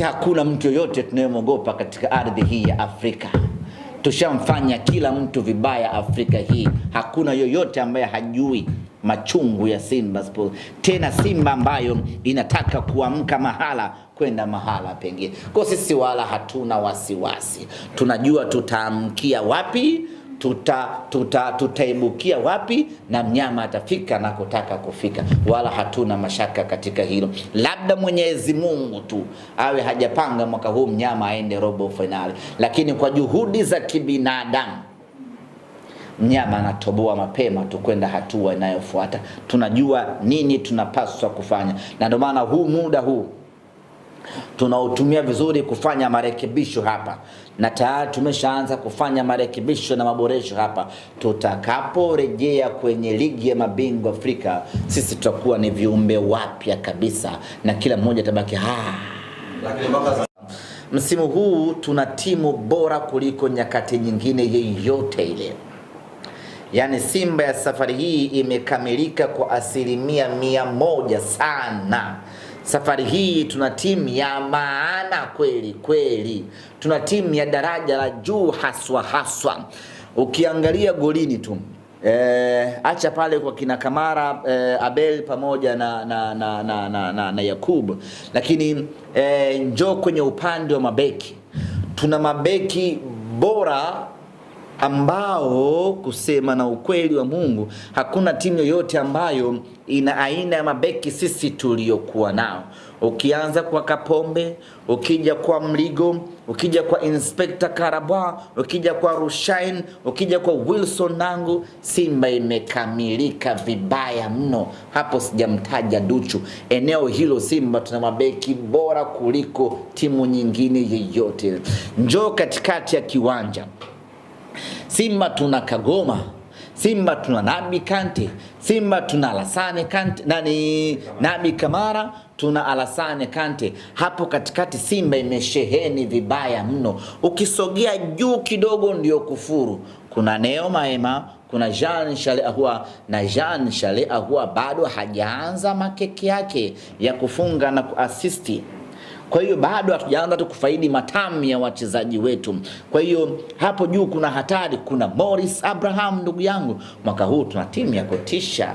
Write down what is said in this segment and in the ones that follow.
Hakuna mtu yoyote tunayemwogopa katika ardhi hii ya Afrika. Tushamfanya kila mtu vibaya Afrika hii. Hakuna yoyote ambaye hajui machungu ya Simba Sports. Tena Simba ambayo inataka kuamka mahala kwenda mahala pengine. Kwa sisi wala hatuna wasiwasi. Tunajua tutaamkia wapi, tutaibukia wapi na mnyama atafika na kutaka kufika. Wala hatuna mashaka katika hilo. Labda Mwenyezi Mungu tu awe hajapanga mwaka huu mnyama aende robo finali, lakini kwa juhudi za kibinadamu mnyama anatoboa mapema tu kwenda hatua inayofuata. Tunajua nini tunapaswa kufanya, na ndio maana muda huu tunautumia vizuri kufanya marekebisho hapa, na tayari tumeshaanza kufanya marekebisho na maboresho hapa. Tutakaporejea kwenye ligi ya mabingwa Afrika, sisi tutakuwa ni viumbe wapya kabisa na kila mmoja tabaki msimu huu tuna timu bora kuliko nyakati nyingine yeyote ile. Yani Simba ya safari hii imekamilika kwa 100% sana. Safari hii tuna timu ya maana kweli kweli. Tuna timu ya daraja la juu haswa. Ukiangalia golini tu, acha pale kwa kina Kamara, Abel pamoja na Yakub, lakini njoo kwenye upande wa mabeki. Tuna mabeki bora ambao kusema na ukweli wa Mungu hakuna timu yoyote ambayo ina aina ya mabeki sisi tuliokuwa nao. Ukianza kwa Kapombe, ukija kwa Mligo, ukija kwa Inspector Karabwa, ukija kwa Rushain, ukija kwa Wilson Nangu, Simba imekamilika vibaya mno. Hapo sijamtaja Duchu. Eneo hilo Simba tuna mabeki bora kuliko timu nyingine yeyote. Njoo katikati ya kiwanja, Simba tuna Kagoma, Simba tuna Nabi Kante, Simba tuna Alassane Kante, Nabi Kamara, tuna Alassane Kante. Hapo katikati Simba imesheheni vibaya mno. Ukisogea juu kidogo ndio kufuru. Kuna Neo Maema, kuna Jean Charles Ahoua, na Jean Charles Ahoua bado hajaanza makeke yake ya kufunga na kuasisti. Kwa hiyo bado hatujaanza tu kufaidi matamu ya wachezaji wetu. Kwa hiyo hapo juu kuna hatari. Kuna Morris Abraham, ndugu yangu, mwaka huu tuna timu ya kutisha.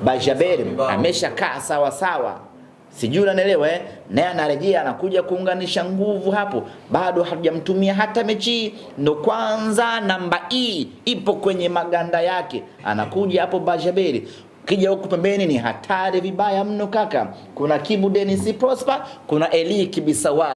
Bajaberi ameshakaa sawa. Sijui unanielewa naye anarejea anakuja kuunganisha nguvu hapo. Bado hatujamtumia hata mechi, ndo kwanza namba ipo kwenye maganda yake. Anakuja hapo Bajaberi. Kija huku pembeni ni hatari vibaya mno kaka. Kuna Kibu Dennis Prosper, kuna Eli Kibisawa.